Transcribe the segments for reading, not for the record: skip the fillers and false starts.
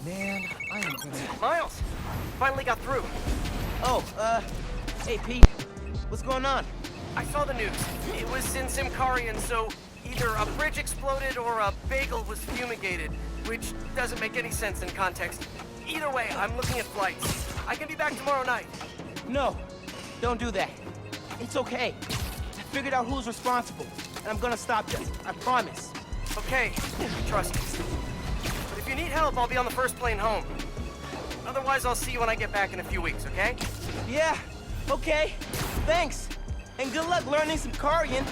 Man, I am gonna... Miles, finally got through. Oh, hey Pete, what's going on? I saw the news. It was in Simkarian, so either a bridge exploded or a bagel was fumigated, which doesn't make any sense in context. Either way, I'm looking at flights. I can be back tomorrow night. No, don't do that. It's okay. I figured out who's responsible, and I'm gonna stop this. I promise. Okay, trust me. But if you need help, I'll be on the first plane home. Otherwise, I'll see you when I get back in a few weeks, okay? Yeah, okay. Thanks. And good luck learning some Karian.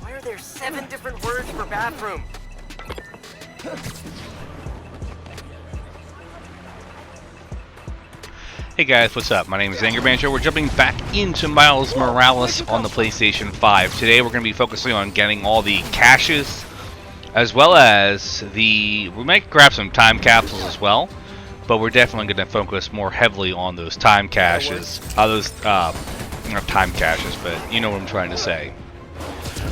Why are there 7 different words for bathroom? Hey guys, what's up? My name is Anger Banjo. We're jumping back into Miles Morales on the PlayStation 5. Today we're going to be focusing on getting all the caches, as well as we might grab some time capsules as well, but we're definitely going to focus more heavily on those time caches. Not time caches, but you know what I'm trying to say.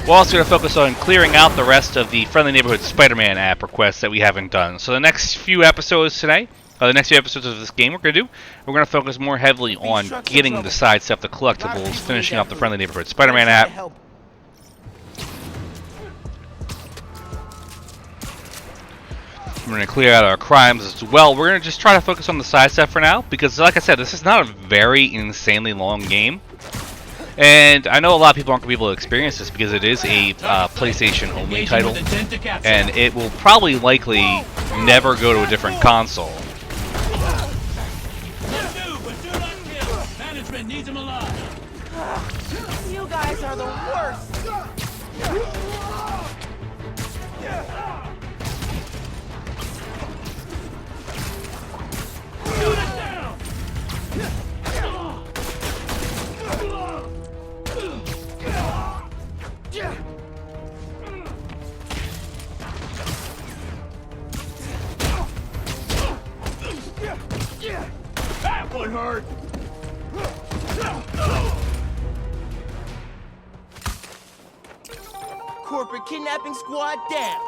We're also going to focus on clearing out the rest of the Friendly Neighborhood Spider-Man app requests that we haven't done. So the next few episodes today, the next few episodes of this game we're going to focus more heavily on getting the side stuff, the collectibles, finishing up the Friendly Neighborhood Spider-Man app. We're going to clear out our crimes as well. We're going to just try to focus on the side stuff for now, because like I said, this is not a very insanely long game. And I know a lot of people aren't going to be able to experience this because it is a PlayStation-only title, and it will probably likely never go to a different console. Management needs him alive. You guys are the worst. Shoot it down. That one hurt. Corporate kidnapping squad down.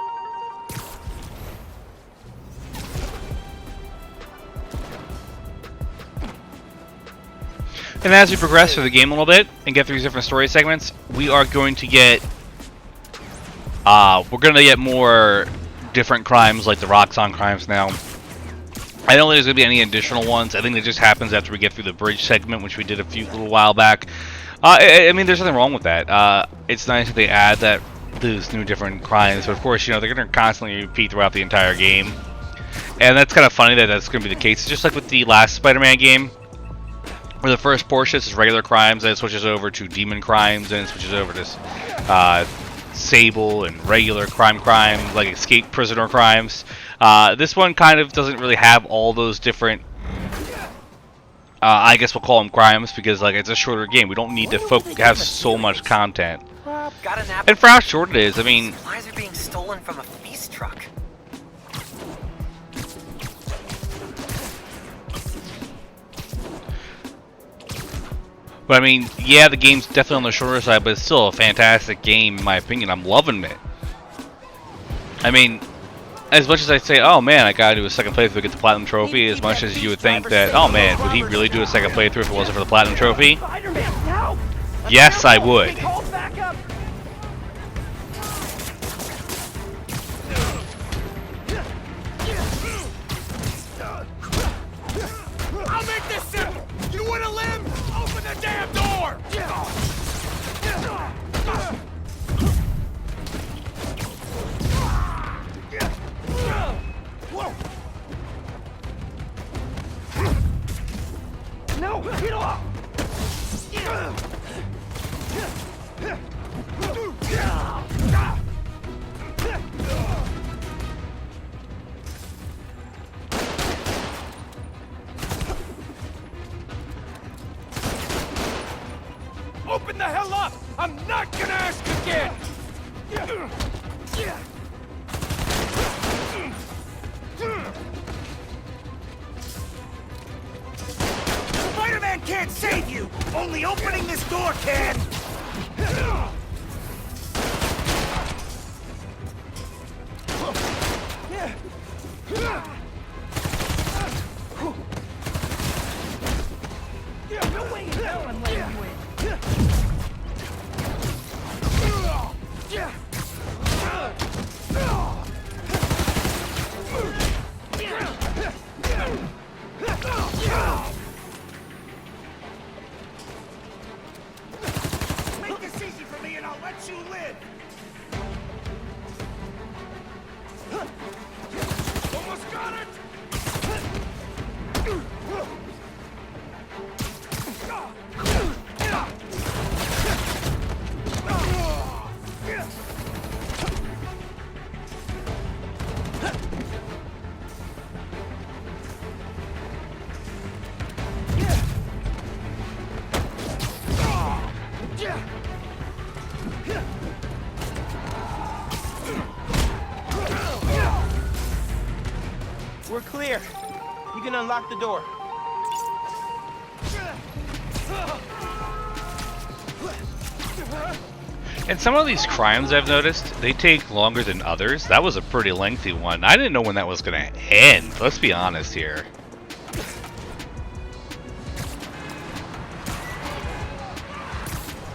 And as we progress through the game a little bit and get through these different story segments, we are going to get more different crimes, like the Roxxon crimes now. I don't think there's going to be any additional ones. I think it just happens after we get through the bridge segment, which we did a little while back. I mean, there's nothing wrong with that. It's nice that they add those new different crimes, but of course, you know, they're going to constantly repeat throughout the entire game. And that's kind of funny that that's going to be the case. It's just like with the last Spider-Man game, where the first portion is regular crimes, then it switches over to demon crimes, then it switches over to Sable and regular crimes, like escape prisoner crimes. This one kind of doesn't really have all those different, I guess we'll call them crimes, because like it's a shorter game. We don't need to have so much content. And for how short it is, I mean, Supplies are being stolen from a feast truck. but I mean, yeah, the game's definitely on the shorter side, but it's still a fantastic game in my opinion. I'm loving it. I mean, as much as I say, oh man, I gotta do a second playthrough to get the Platinum Trophy, as much as you would think that, oh man, would he really do a second playthrough if it wasn't for the Platinum Trophy? Yes, I would. I'll make this simple. You want to live? Open the damn door. Whoa. No, get off. Open the hell up! I'm not gonna ask again! Spider-Man can't save you! Only opening this door can! No way in hell I'm letting you in. Make this easy for me and I'll let you live. Almost got it. We're clear. You can unlock the door. And some of these crimes I've noticed, they take longer than others. That was a pretty lengthy one. I didn't know when that was going to end. Let's be honest here.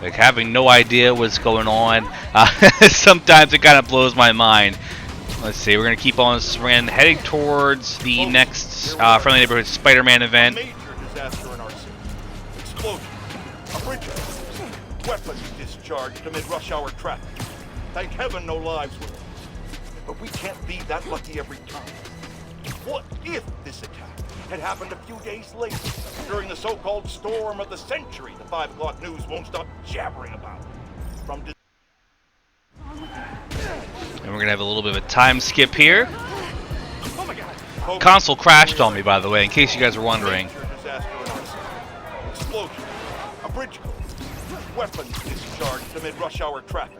Like, having no idea what's going on. Sometimes it kind of blows my mind. Let's see, we're going to keep on swinging, heading towards the next Friendly Neighborhood Spider-Man event. Major disaster in our city. Explosion. A bridge collapse. Weapons discharged amid rush hour traffic. Thank heaven no lives were lost. But we can't be that lucky every time. What if this attack had happened a few days later, during the so-called storm of the century the 5 o'clock news won't stop jabbering about? From And we're going to have a little bit of a time skip here. oh my God. Console crashed on me, by the way, in case you guys were wondering. Major disaster in our city. Explosion. A bridge collapse. Weapons discharged amid rush hour traffic.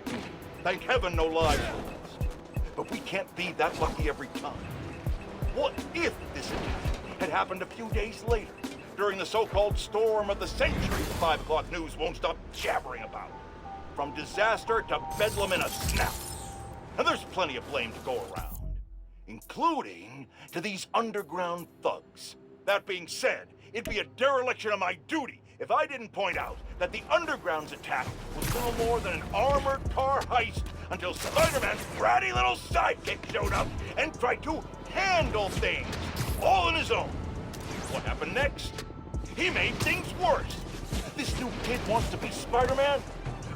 Thank heaven no lives were lost. But we can't be that lucky every time. What if this attack had happened a few days later, during the so-called storm of the century the 5 o'clock news won't stop jabbering about? From disaster to bedlam in a snap. And there's plenty of blame to go around, including to these underground thugs. That being said, it'd be a dereliction of my duty if I didn't point out that the Underground's attack was little more than an armored car heist until Spider-Man's bratty little sidekick showed up and tried to handle things, all on his own. What happened next? He made things worse. This new kid wants to be Spider-Man?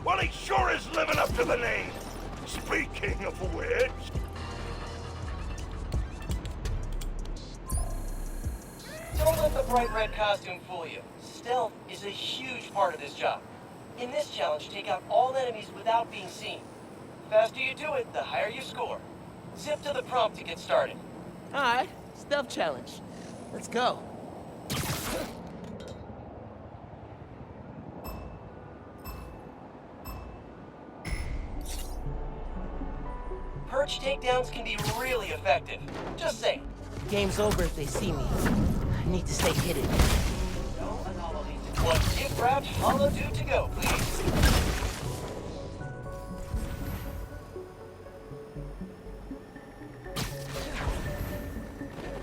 Well, he sure is living up to the name. Speaking of which... Don't let the bright red costume fool you. Stealth is a huge part of this job. In this challenge, take out all enemies without being seen. The faster you do it, the higher you score. Zip to the prompt to get started. Alright, stealth challenge. Let's go. Perch takedowns can be really effective. Just saying. Game's over if they see me. I need to stay hidden. No anomalies. One gift wrapped hollow dude to go, please.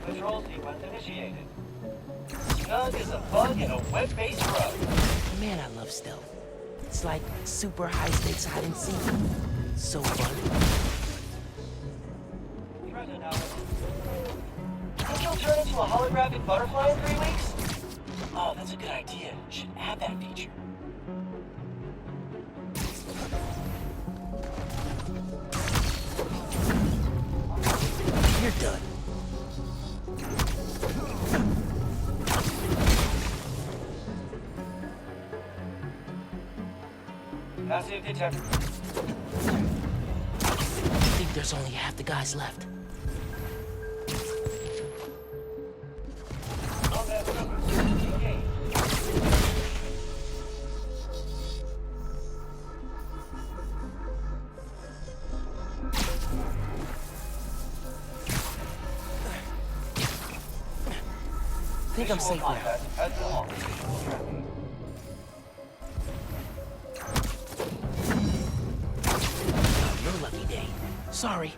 Control sequence initiated. Snug as a bug in a web-based rug. Man, I love stealth. It's like super high-stakes hide and seek. So fun. Think you'll turn into a holographic butterfly in 3 weeks? Oh, that's a good idea. Should add that feature. You're done. Passive detected. I think there's only half the guys left. I think I'm safe now. Your lucky day. Sorry.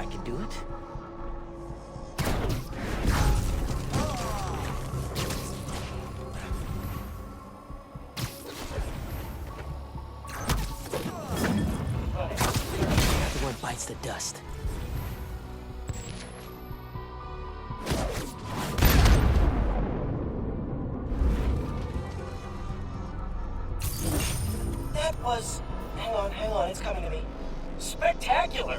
I can do it. The one bites the dust. That was... Hang on, it's coming to me. Spectacular!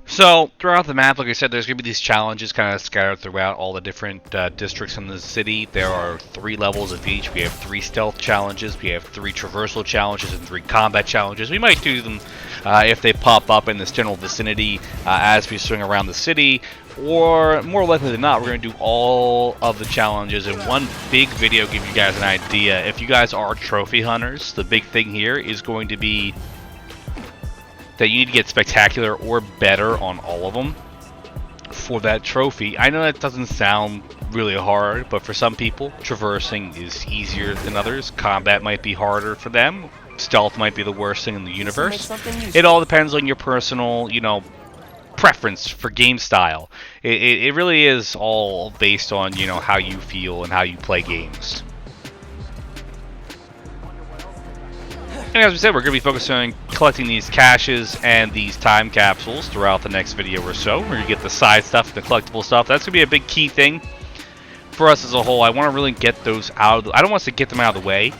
So, throughout the map, like I said, there's going to be these challenges kind of scattered throughout all the different districts in the city. There are 3 levels of each. We have 3 stealth challenges, we have 3 traversal challenges, and 3 combat challenges. We might do them if they pop up in this general vicinity as we swing around the city, or more likely than not, we're going to do all of the challenges in one big video, give you guys an idea. If you guys are trophy hunters, the big thing here is going to be that you need to get spectacular or better on all of them for that trophy. I know that doesn't sound really hard, but for some people, traversing is easier than others. Combat might be harder for them. Stealth might be the worst thing in the universe. It all depends on your personal, preference for game style. It really is all based on, how you feel and how you play games. And as we said, we're going to be focusing on collecting these caches and these time capsules throughout the next video or so. We're going to get the side stuff, the collectible stuff. That's going to be a big key thing for us as a whole. I want to really get those out of I don't want us to get them out of the way,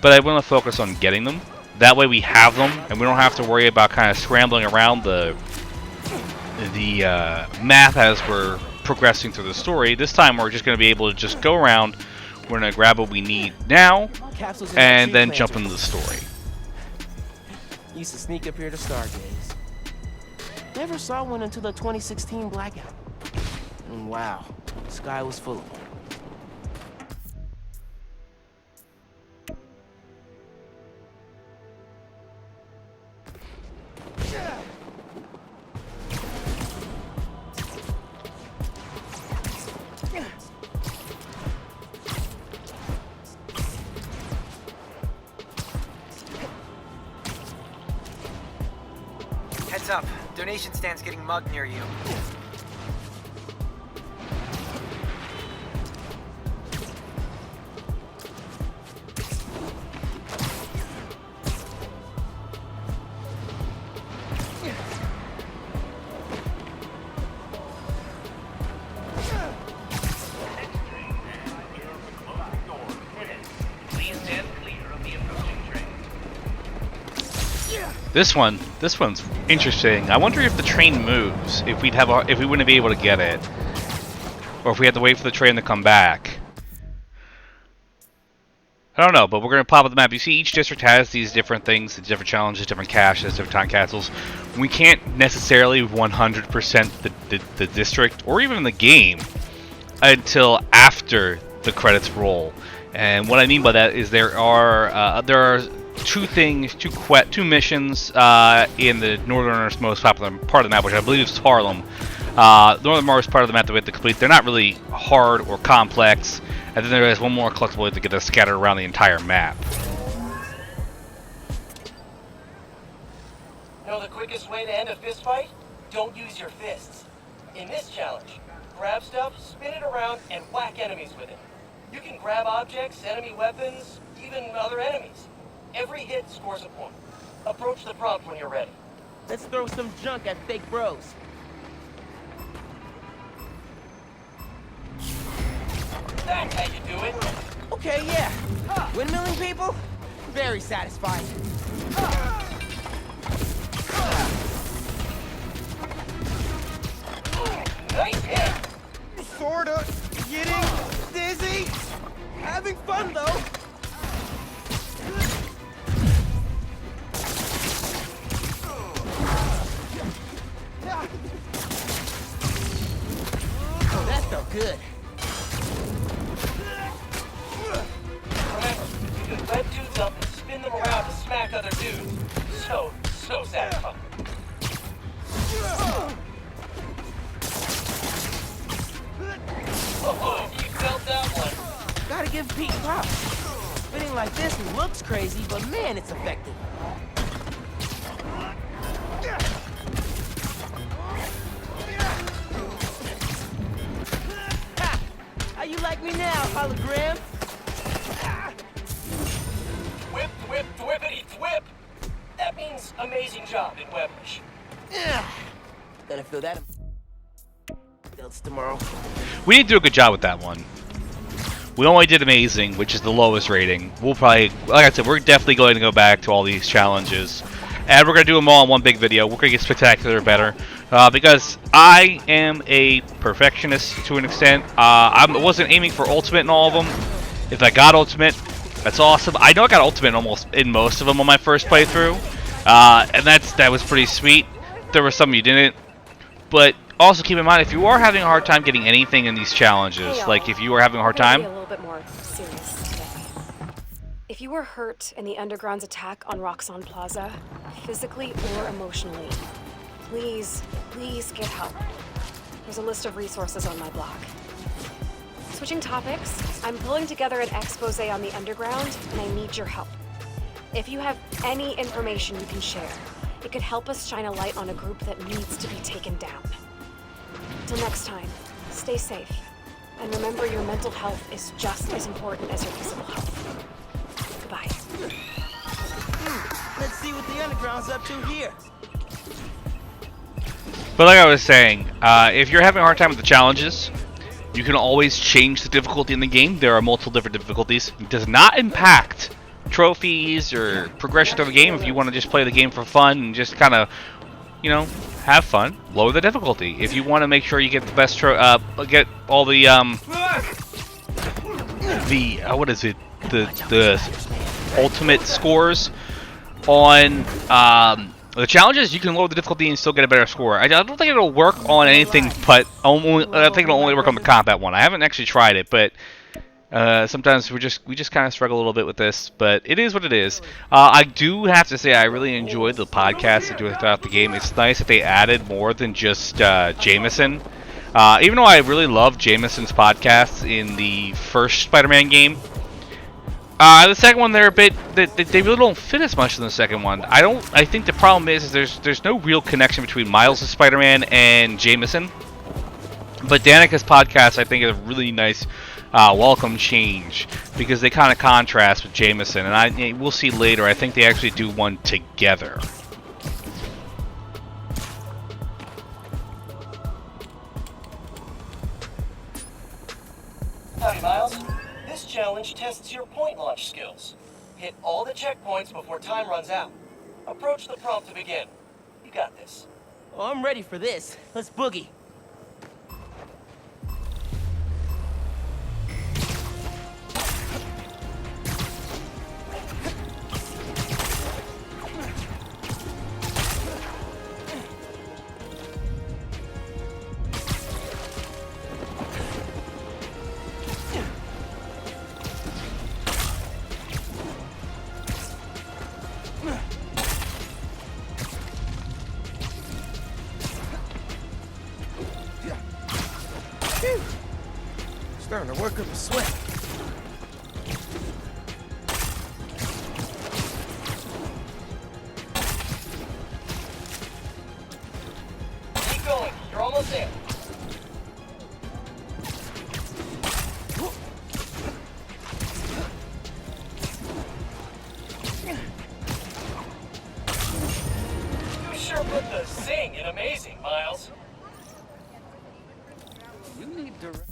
but I want to focus on getting them. That way we have them, and we don't have to worry about kind of scrambling around the map as we're progressing through the story. This time we're just going to be able to just go around. We're going to grab what we need now, and then jump into the story. Used to sneak up here to stargaze. Never saw one until the 2016 blackout. And wow, the sky was full of them. Heads up. Donation stand's getting mugged near you. This one's interesting. I wonder if the train moves, if we wouldn't be able to get it, or if we had to wait for the train to come back. I don't know, but we're gonna pop up the map. You see, each district has these different things, different challenges, different caches, different time capsules. We can't necessarily 100% the district or even the game until after the credits roll. And what I mean by that is there are two missions in the northernmost popular part of the map, which I believe is Harlem. The northernmost part of the map that we have to complete. They're not really hard or complex, and then there is one more collectible to get us scattered around the entire map. Know the quickest way to end a fist fight? Don't use your fists. In this challenge, grab stuff, spin it around, and whack enemies with it. You can grab objects, enemy weapons, even other enemies. Every hit scores a point. Approach the prompt when you're ready. Let's throw some junk at fake bros. That's how you do it. Okay, yeah. Windmilling people? Very satisfying. Nice hit. Sorta. Getting dizzy. Having fun, though. That felt good. Remember, you can web dudes up and spin them around to smack other dudes. So satisfying. Oh, you felt that one. Gotta give Pete props. Spinning like this looks crazy, but man, it's effective. hologram. Whip, whip, whippity, whip. That means amazing job in Webish. Gonna feel that builds tomorrow. We didn't do a good job with that one. We only did amazing, which is the lowest rating. We'll probably, like I said, we're definitely going to go back to all these challenges. And we're going to do them all in one big video. We're going to get spectacular better. Because I am a perfectionist to an extent. I wasn't aiming for ultimate in all of them. If I got ultimate, that's awesome. I know I got ultimate almost in most of them on my first playthrough. And that was pretty sweet. There were some you didn't. But also keep in mind, if you are having a hard time getting anything in these challenges, like if you are having a hard time... A little bit more serious today. If you were hurt in the Underground's attack on Roxxon Plaza, physically or emotionally, please get help. There's a list of resources on my blog. Switching topics, I'm pulling together an expose on the Underground, and I need your help. If you have any information you can share, it could help us shine a light on a group that needs to be taken down. Till next time, stay safe. And remember, your mental health is just as important as your physical health. Goodbye. Let's see what the Underground's up to here. But like I was saying, if you're having a hard time with the challenges, you can always change the difficulty in the game. There are multiple different difficulties. It does not impact trophies or progression through the game. If you want to just play the game for fun and just kind of, you know, have fun, lower the difficulty. If you want to make sure you get the best get all the what is it, the ultimate scores on the challenges, you can lower the difficulty and still get a better score. I don't think it'll work on anything, but I think it'll only work on the combat one. I haven't actually tried it, but sometimes we just kind of struggle a little bit with this, but it is what it is. I do have to say I really enjoyed the podcast they do throughout the game. It's nice that they added more than just Jameson. Even though I really loved Jameson's podcasts in the first Spider-Man game, the second one they're a bit they really don't fit as much in the second one. I think the problem is there's no real connection between Miles' Spider-Man and Jameson. But Danica's podcast I think is a really nice welcome change because they kind of contrast with Jameson, and we'll see later. I think they actually do one together. Howdy, Miles. This challenge tests your point launch skills. Hit all the checkpoints before time runs out. Approach the prompt to begin. You got this. Oh, I'm ready for this. Let's boogie. Starting to work up a sweat. Keep going. You're almost there. You sure put the zing in amazing, Miles. You need directions.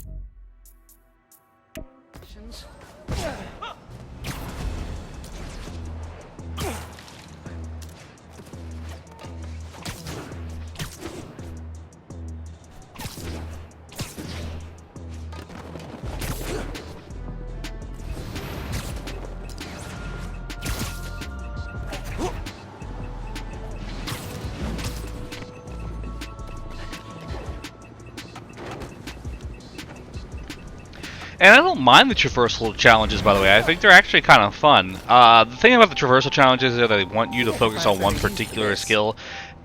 And I don't mind the traversal challenges, by the way. I think they're actually kind of fun. The thing about the traversal challenges is that they want you to focus on one particular skill,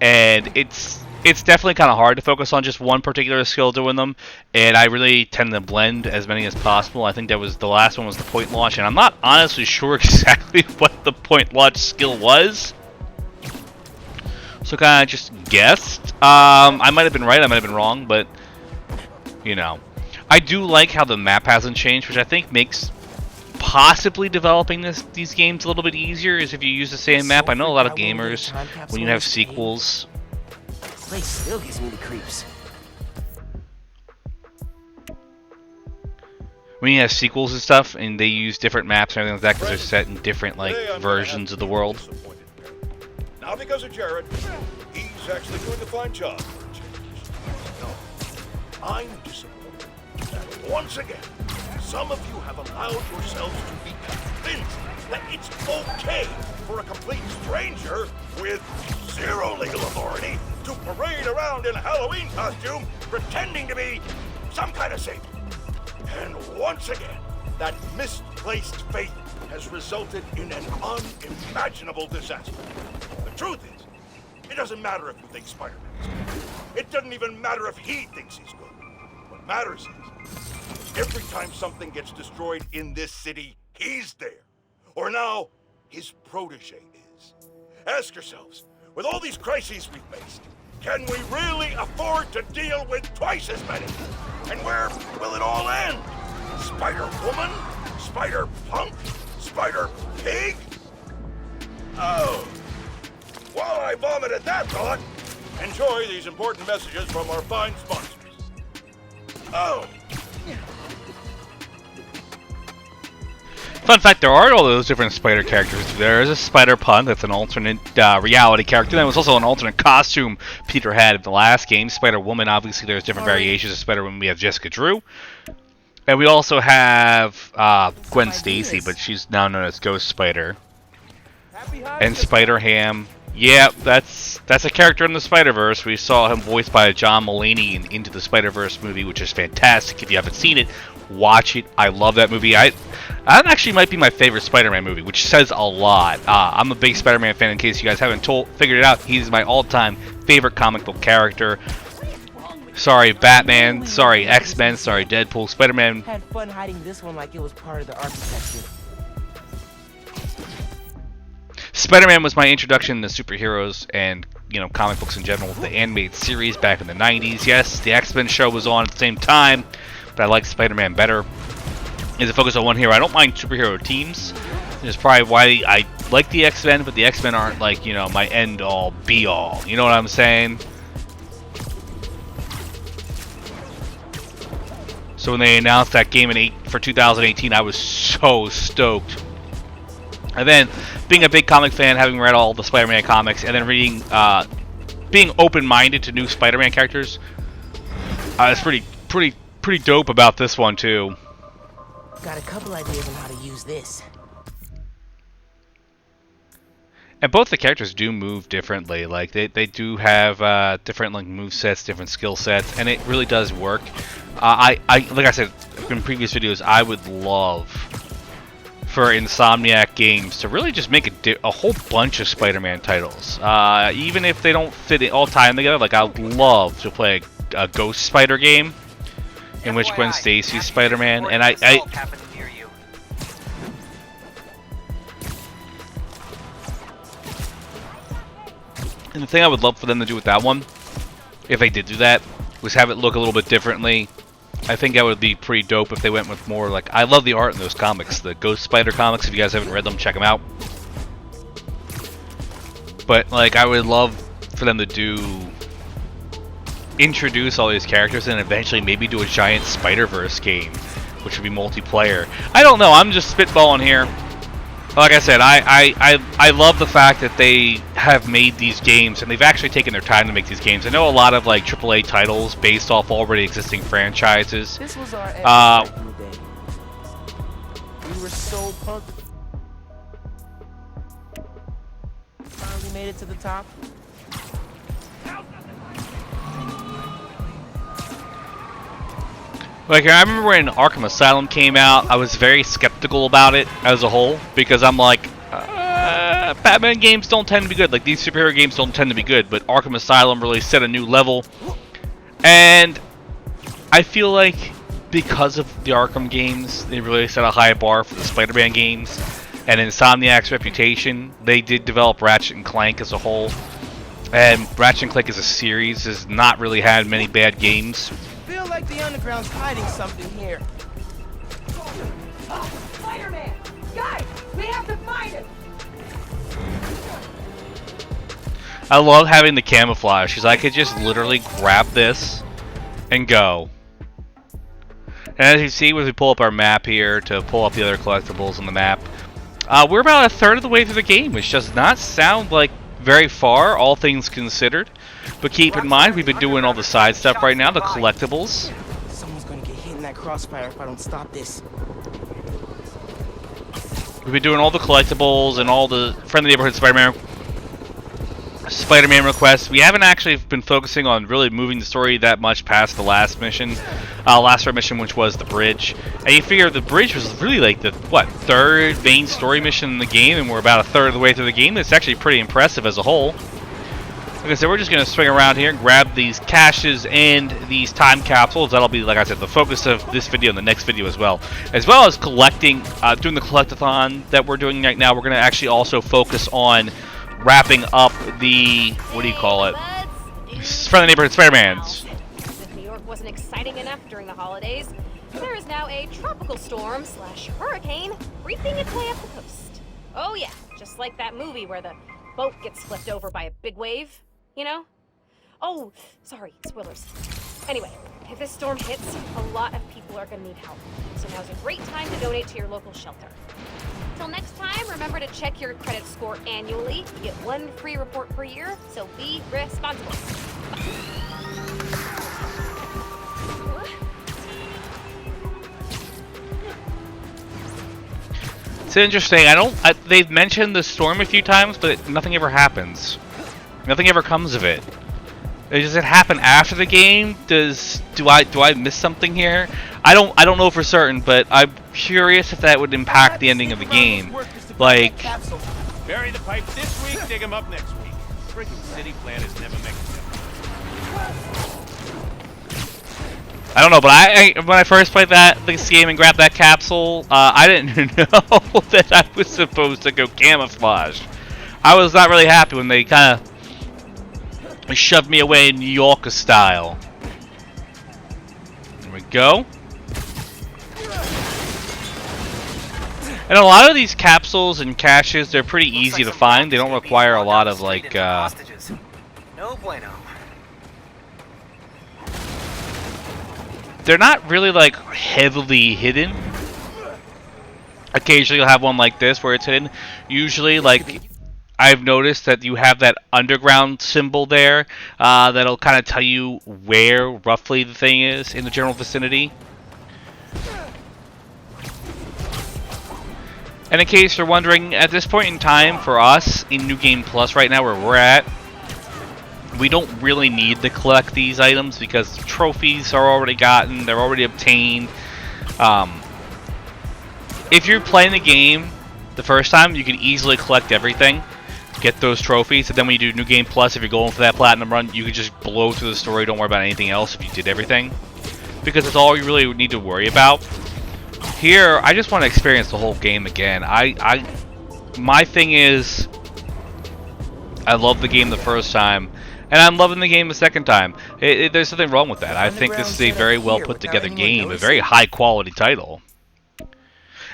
and it's definitely kind of hard to focus on just one particular skill doing them, and I really tend to blend as many as possible. I think that was the last one was the point launch, and I'm not honestly sure exactly what the point launch skill was. So kind of just guessed. I might have been right, I might have been wrong, but, you know. I do like how the map hasn't changed, which I think makes possibly developing these games a little bit easier. Is if you use the same map. I know a lot of gamers, when you have sequels, This place still gives me the creeps. when you have sequels and stuff, and they use different maps and everything like that because they're set in different like Today I'm gonna versions have of the to be world. disappointed. Not because of Jared. He's actually doing a fine job for a change. No, I'm disappointed that once again, some of you have allowed yourselves to be convinced that it's okay for a complete stranger with zero legal authority to parade around in a Halloween costume pretending to be some kind of saint. And once again, that misplaced faith has resulted in an unimaginable disaster. The truth is, it doesn't matter if you think Spider-Man is good. It doesn't even matter if he thinks he's good. What matters is, every time something gets destroyed in this city, he's there. Or now, his protege is. Ask yourselves, with all these crises we've faced, can we really afford to deal with twice as many? And where will it all end? Spider-Woman? Spider-Punk? Spider-Pig? Oh. While I vomited that thought, enjoy these important messages from our fine sponsors. Oh. Fun fact, there are all those different Spider characters. There is a Spider-Punk, that's an alternate reality character. There was also an alternate costume Peter had in the last game. Spider-Woman, obviously there's different variations of Spider-Woman. We have Jessica Drew. And we also have Gwen Stacy, but she's now known as Ghost Spider. And Spider-Ham. Yeah, that's a character in the Spider-Verse. We saw him voiced by John Mulaney in Into the Spider-Verse movie, which is fantastic. If you haven't seen it, watch it. I love that movie. That actually might be my favorite Spider-Man movie, which says a lot. I'm a big Spider-Man fan. In case you guys haven't figured it out, he's my all-time favorite comic book character. Sorry, Batman. Sorry, X-Men. Sorry, Deadpool. Spider-Man. Had fun hiding this one like it was part of the architecture. Spider-Man was my introduction to superheroes and, you know, comic books in general with the animated series back in the 90s. Yes, the X-Men show was on at the same time, but I like Spider-Man better. Is it focused on one hero? I don't mind superhero teams. It's probably why I like the X-Men, but the X-Men aren't like, you know, my end-all, be-all. You know what I'm saying? So when they announced that game for 2018, I was so stoked. And then, being a big comic fan, having read all the Spider-Man comics, and then reading, being open-minded to new Spider-Man characters, it's pretty dope about this one too. Got a couple ideas on how to use this. And both the characters do move differently. Like they do have different like move sets, different skill sets, and it really does work. I like I said in previous videos, I would love for Insomniac Games to really just make a whole bunch of Spider-Man titles. Even if they don't fit it all time together, like I'd love to play a Ghost Spider game in which Gwen Stacy's Spider-Man, and I and the thing I would love for them to do with that one, if they did do that, was have it look a little bit differently. I think that would be pretty dope if they went with more like... I love the art in those comics, the Ghost Spider comics. If you guys haven't read them, check them out. But, like, I would love for them to introduce all these characters and eventually maybe do a giant Spider-Verse game, which would be multiplayer. I don't know, I'm just spitballing here. Like I said, I love the fact that they have made these games, and they've actually taken their time to make these games. I know a lot of like AAA titles based off already existing franchises. This was our back in the day. We were so pumped. Finally made it to the top. Like, I remember when Arkham Asylum came out, I was very skeptical about it as a whole, because I'm like, Batman games don't tend to be good. Like, these superhero games don't tend to be good, but Arkham Asylum really set a new level. And I feel like because of the Arkham games, they really set a high bar for the Spider-Man games. And Insomniac's reputation, they did develop Ratchet & Clank as a whole. And Ratchet & Clank as a series has not really had many bad games. like the underground's hiding something here. Spider-Man! Guys, we have to find him! I love having the camouflage, because I could just literally grab this and go. And as you see, as we pull up our map here to pull up the other collectibles on the map, we're about a third of the way through the game, which does not sound like very far, all things considered. But keep in mind, we've been doing all the side stuff right now, the collectibles. Someone's gonna get hit in that crossfire if I don't stop this. We've been doing all the collectibles and all the Friendly Neighborhood Spider-Man requests. We haven't actually been focusing on really moving the story that much past the last mission, last mission, which was the bridge. And you figure the bridge was really like the third main story mission in the game, and we're about a third of the way through the game. It's actually pretty impressive as a whole. Like I said, we're just going to swing around here, grab these caches and these time capsules. That'll be, like I said, the focus of this video and the next video as well as collecting, doing the collectathon that we're doing right now. We're going to actually also focus on wrapping up the, what do you call it? Friendly Neighborhood Spider-Mans. If New York wasn't exciting enough during the holidays, there is now a tropical storm / hurricane reaping its way up the coast. Oh yeah, just like that movie where the boat gets flipped over by a big wave, you know? Oh, sorry, spoilers. Anyway, if this storm hits, a lot of people are gonna need help. So now's a great time to donate to your local shelter. Till next time, remember to check your credit score annually. You get 1 free report per year, so be responsible. It's interesting. They've mentioned the storm a few times, but nothing ever happens. Nothing ever comes of it. Does it happen after the game? Do I miss something here? I don't know for certain, but I'm curious if that would impact the ending of the game. Like, bury the pipes this week, dig them up next week. Freaking city planners never make a difference. I don't know, but when I first played this game and grabbed that capsule, I didn't know that I was supposed to go camouflage. I was not really happy when they kind of shoved me away New Yorker style. There we go. And a lot of these capsules and caches, they're pretty easy to find. They don't require a lot of like No bueno. They're not really like heavily hidden. Occasionally you'll have one like this where it's hidden. Usually, like, I've noticed that you have that underground symbol there that'll kind of tell you where roughly the thing is in the general vicinity. And in case you're wondering, at this point in time for us in New Game Plus right now where we're at, we don't really need to collect these items because trophies are already gotten, they're already obtained. If you're playing the game the first time, you can easily collect everything, get those trophies, and then when you do New Game Plus, if you're going for that platinum run, you can just blow through the story, don't worry about anything else if you did everything. Because it's all you really need to worry about. Here, I just want to experience the whole game again. My thing is, I loved the game the first time, and I'm loving the game the second time. There's nothing wrong with that. I think this is a very well put together game, a very high quality title. And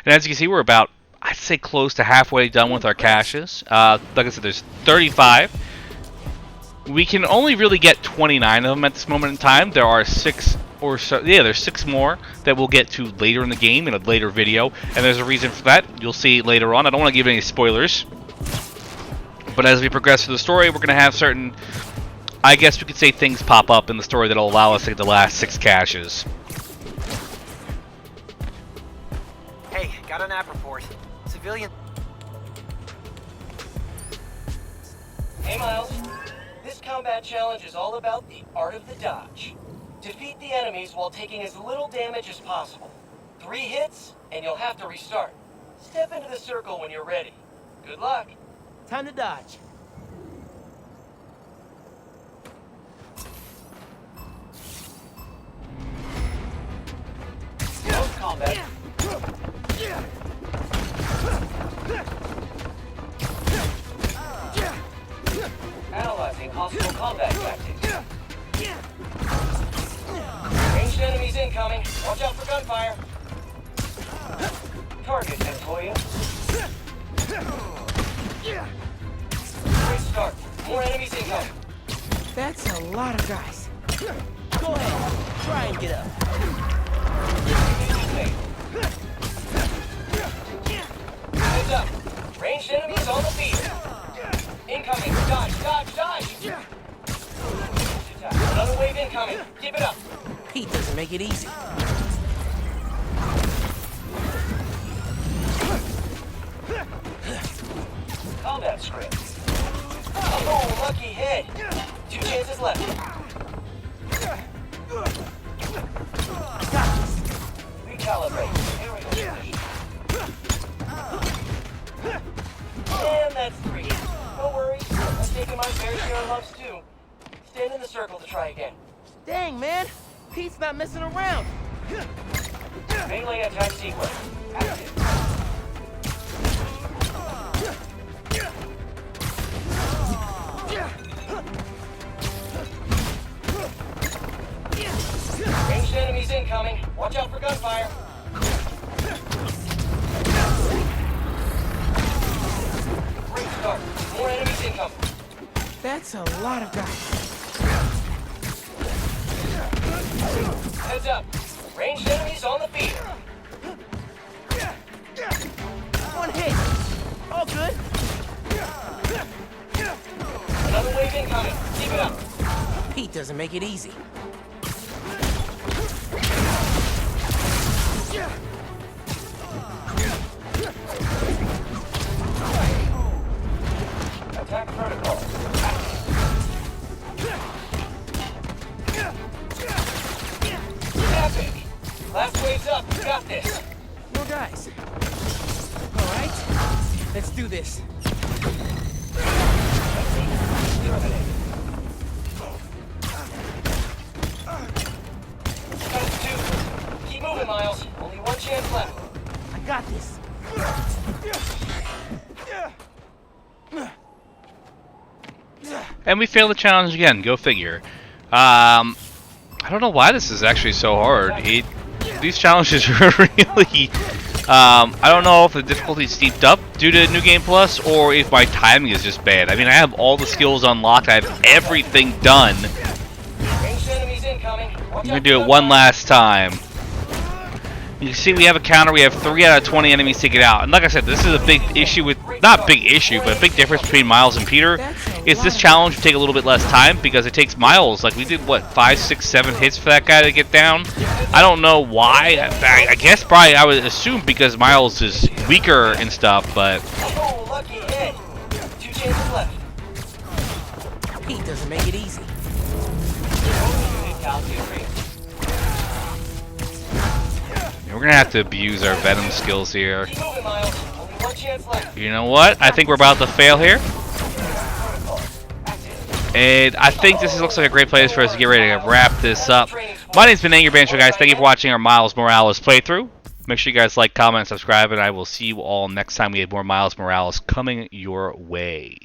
as you can see, we're about, I'd say, close to halfway done with our caches. Like I said, there's 35. We can only really get 29 of them at this moment in time. There are 6 or so. Yeah, there's 6 more that we'll get to later in the game in a later video, and there's a reason for that. You'll see later on. I don't want to give any spoilers, but as we progress through the story, we're going to have certain, I guess we could say, things pop up in the story that'll allow us to get the last 6 caches. Hey, got an app report. Civilian. Hey, Miles. This combat challenge is all about the art of the dodge. Defeat the enemies while taking as little damage as possible. 3 hits, and you'll have to restart. Step into the circle when you're ready. Good luck. Time to dodge. Close combat. Analyzing hostile combat tactics. Ranged enemy incoming. Watch out for gunfire. Target, Antoya. Great start. More enemies incoming. That's a lot of guys. Go ahead, try and get up. Heads up. Ranged enemies on the field. Incoming. Dodge, dodge, dodge. Another wave incoming. Keep it up. Pete doesn't make it easy. Combat script. Oh, lucky hit. 2 chances left. Recalibrate. Aerial position. And that's 3. No worries. I've taken my fair share of lumps too. Stand in the circle to try again. Dang, man. Pete's not messing around. Melee attack sequence. Active. Ranged enemies incoming. Watch out for gunfire. Great start. More enemies incoming. That's a lot of guys. Heads up. Ranged enemies on the field. One hit. All good. Another wave incoming. Keep it up. Pete doesn't make it easy. Attack protocol. Epic. Last wave's up. You got this. More guys. All right, let's do this. That's 2. Keep moving, Miles. Only 1 chance left. I got this. And we failed the challenge again. Go figure. I don't know why this is actually so hard. These challenges are really... I don't know if the difficulty is steeped up due to New Game Plus or if my timing is just bad. I mean, I have all the skills unlocked. I have everything done. Ranged enemies incoming. I'm going to do it one last time. You can see we have a counter. We have 3 out of 20 enemies to get out. And like I said, this is a big issue with... Not big issue, but a big difference between Miles and Peter. Is this challenge would take a little bit less time because it takes Miles. Like, we did, what, 5, 6, 7 hits for that guy to get down? I don't know why. I guess probably I would assume because Miles is weaker and stuff, but... Oh, lucky hit. 2 chances left. Pete doesn't make it easy. We're going to have to abuse our Venom skills here. Keep moving, Miles. Only 1 chance left. You know what? I think we're about to fail here. And I think this looks like a great place for us to get ready to wrap this up. My name's been Angry Banter, guys. Thank you for watching our Miles Morales playthrough. Make sure you guys like, comment, and subscribe, and I will see you all next time we have more Miles Morales coming your way.